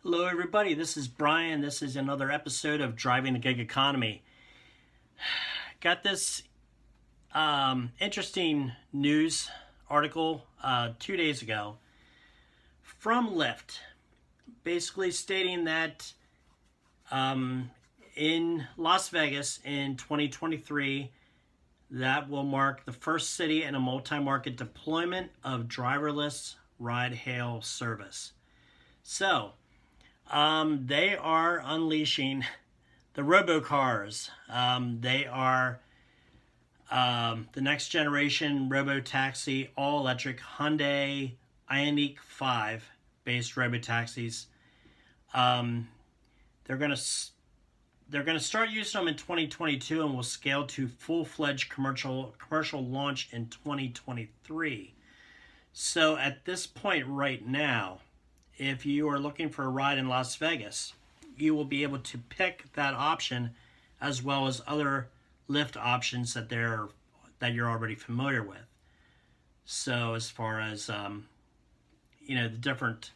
Hello, everybody. This is Brian. This is another episode of Driving the Gig Economy. Got this interesting news article 2 days ago from Lyft, basically stating that in Las Vegas in 2023, that will mark the first city in a multi-market deployment of driverless ride-hail service. So, they are unleashing the Robo cars. They are the next generation Robo taxi, all electric Hyundai Ioniq 5 based Robo taxis. They're gonna start using them in 2022 and will scale to full-fledged commercial launch in 2023. So at this point right now, if you are looking for a ride in Las Vegas, you will be able to pick that option as well as other Lyft options that you're already familiar with. So as far as the different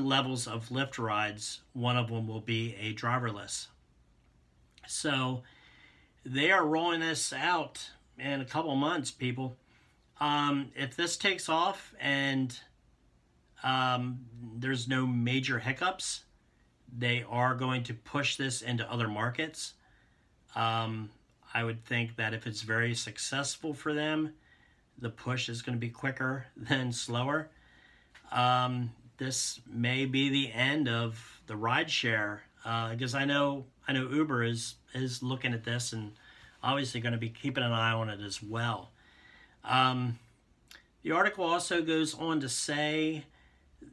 levels of Lyft rides, one of them will be a driverless. So they are rolling this out in a couple months, people. If this takes off and there's no major hiccups, they are going to push this into other markets. I would think that if it's very successful for them, the push is going to be quicker than slower. This may be the end of the rideshare, because I know Uber is looking at this and obviously going to be keeping an eye on it as well. The article also goes on to say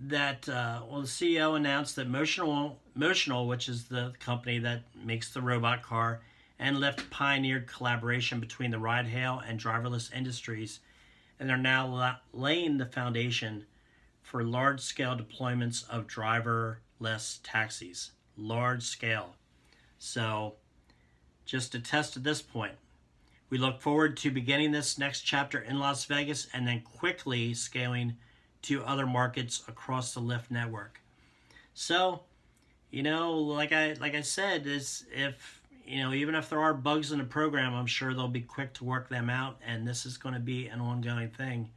that the CEO announced that Motional, which is the company that makes the robot car, and Lyft pioneered collaboration between the ride-hail and driverless industries, and are now laying the foundation for large-scale deployments of driverless taxis. Large scale. So, just to test at this point, we look forward to beginning this next chapter in Las Vegas and then quickly scaling to other markets across the Lyft network. So, like I said, is if even if there are bugs in the program, I'm sure they'll be quick to work them out, and this is going to be an ongoing thing.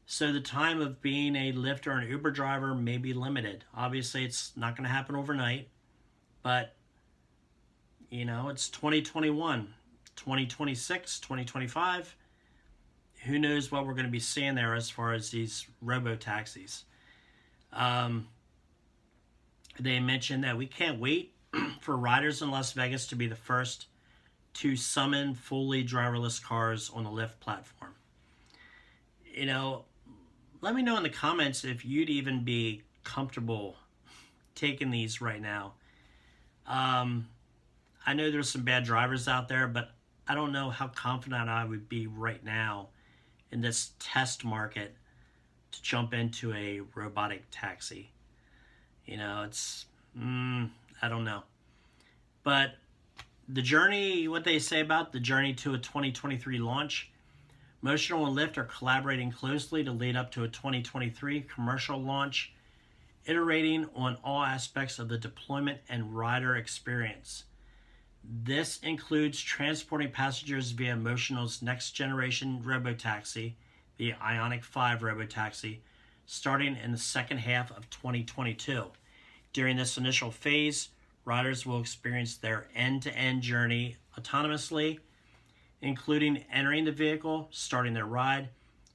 So the time of being a Lyft or an Uber driver may be limited. Obviously, it's not going to happen overnight, but it's 2021, 2026, 2025. Who knows what we're going to be seeing there as far as these robo taxis. They mentioned that we can't wait for riders in Las Vegas to be the first to summon fully driverless cars on the Lyft platform. Let me know in the comments if you'd even be comfortable taking these right now. I know there's some bad drivers out there, but I don't know how confident I would be right now in this test market to jump into a robotic taxi. I don't know. But the journey, what they say about the journey to a 2023 launch, Motional and Lyft are collaborating closely to lead up to a 2023 commercial launch, iterating on all aspects of the deployment and rider experience. This includes transporting passengers via Motional's next generation robotaxi, the Ioniq 5 robotaxi, starting in the second half of 2022. During this initial phase, riders will experience their end-to-end journey autonomously, including entering the vehicle, starting their ride,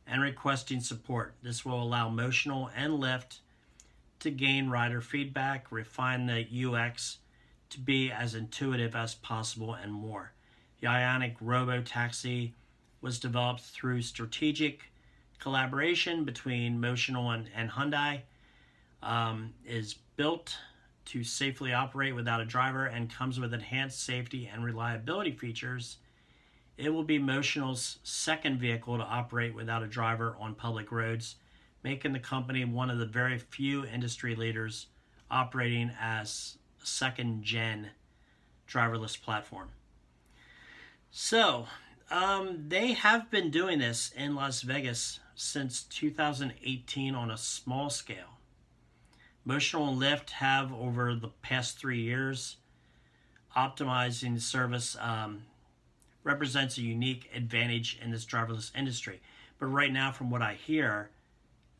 and requesting support. This will allow Motional and Lyft to gain rider feedback, refine the UX to be as intuitive as possible, and more. The Ioniq Robo-Taxi was developed through strategic collaboration between Motional and Hyundai, is built to safely operate without a driver, and comes with enhanced safety and reliability features. It will be Motional's second vehicle to operate without a driver on public roads, making the company one of the very few industry leaders operating as a second-gen driverless platform. So, they have been doing this in Las Vegas since 2018 on a small scale. Motional and Lyft have, over the past 3 years, optimizing the service represents a unique advantage in this driverless industry. But right now, from what I hear,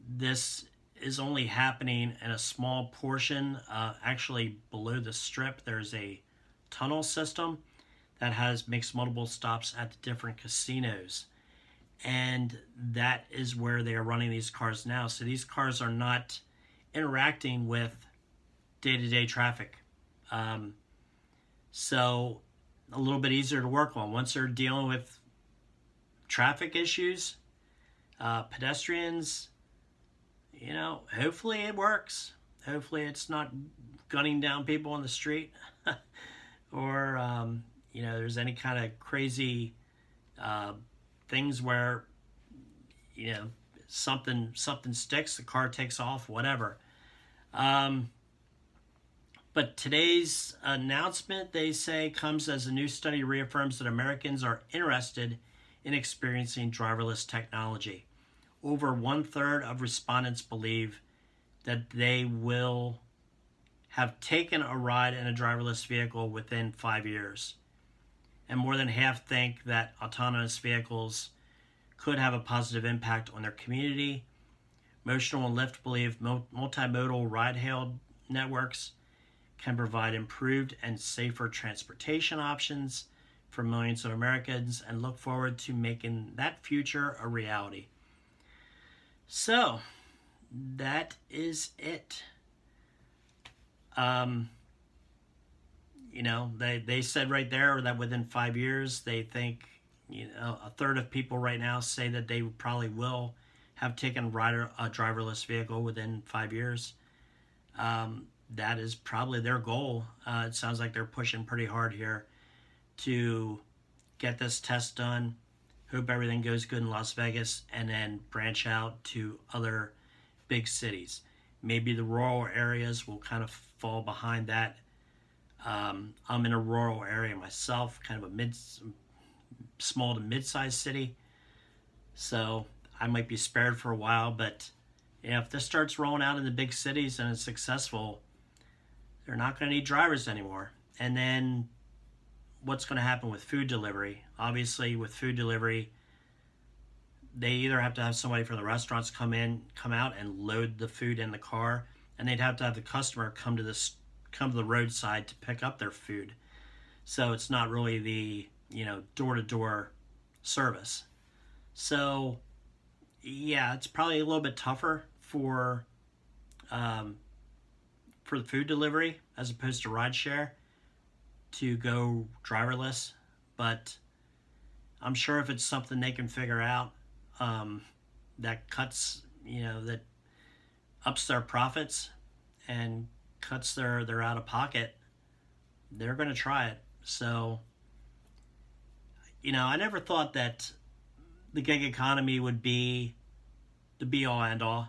this is only happening in a small portion. Actually, below the strip, there's a tunnel system that makes multiple stops at the different casinos, and that is where they are running these cars now. So these cars are not interacting with day-to-day traffic. So a little bit easier to work on. Once they're dealing with traffic issues, pedestrians, hopefully it works. Hopefully it's not gunning down people on the street or, there's any kind of crazy things where, something sticks, the car takes off, whatever. But today's announcement, they say, comes as a new study reaffirms that Americans are interested in experiencing driverless technology. Over 1/3 of respondents believe that they will have taken a ride in a driverless vehicle within 5 years. And more than half think that autonomous vehicles could have a positive impact on their community. Motional and Lyft believe multimodal ride-hail networks can provide improved and safer transportation options for millions of Americans and look forward to making that future a reality. So, that is it. They said right there that within 5 years, they think, a third of people right now say that they probably will have taken a driverless vehicle within 5 years. That is probably their goal. It sounds like they're pushing pretty hard here to get this test done. Hope everything goes good in Las Vegas, and then branch out to other big cities. Maybe the rural areas will kind of fall behind that. I'm in a rural area myself, kind of a small to mid-sized city, so I might be spared for a while. But if this starts rolling out in the big cities and it's successful, they're not going to need drivers anymore. And then what's going to happen with food delivery? Obviously, with food delivery, they either have to have somebody from the restaurants come out and load the food in the car, and they'd have to have the customer come to the roadside to pick up their food. So it's not really the door-to-door service. So yeah, it's probably a little bit tougher for the food delivery as opposed to rideshare to go driverless. But I'm sure if it's something they can figure out that cuts, that ups their profits and cuts their out of pocket, they're going to try it. So, I never thought that the gig economy would be the be all end all.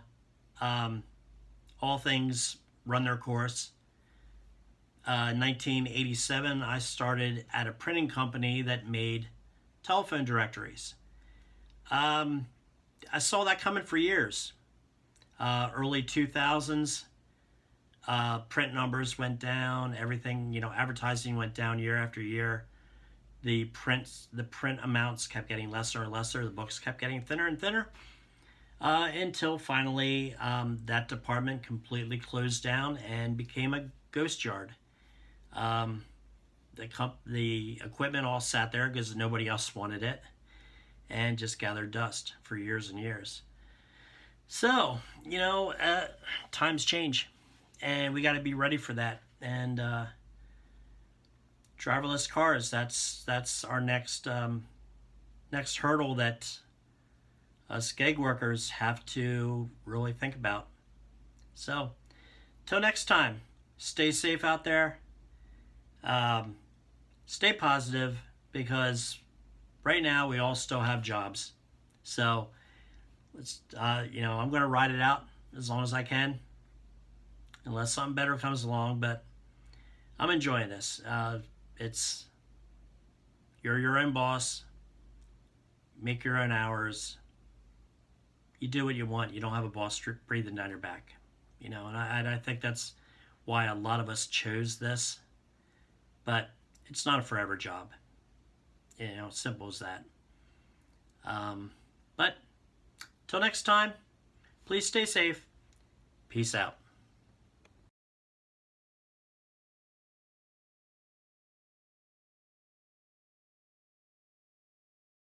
All things run their course. In 1987, I started at a printing company that made telephone directories. I saw that coming for years. Early 2000s, print numbers went down. Everything, advertising went down year after year. The print amounts kept getting lesser and lesser. The books kept getting thinner and thinner. Until finally that department completely closed down and became a ghost yard. The equipment all sat there because nobody else wanted it, and just gathered dust for years and years. So, times change, and we got to be ready for that. And driverless cars, that's our next hurdle that us gig workers have to really think about. So, till next time, stay safe out there. Stay positive, because right now we all still have jobs. So let's, I'm going to ride it out as long as I can, unless something better comes along. But I'm enjoying this. You're your own boss. Make your own hours. You do what you want. You don't have a boss breathing down your back. you know, and I think that's why a lot of us chose this. But it's not a forever job, you know, simple as that. But till next time, please stay safe. Peace out.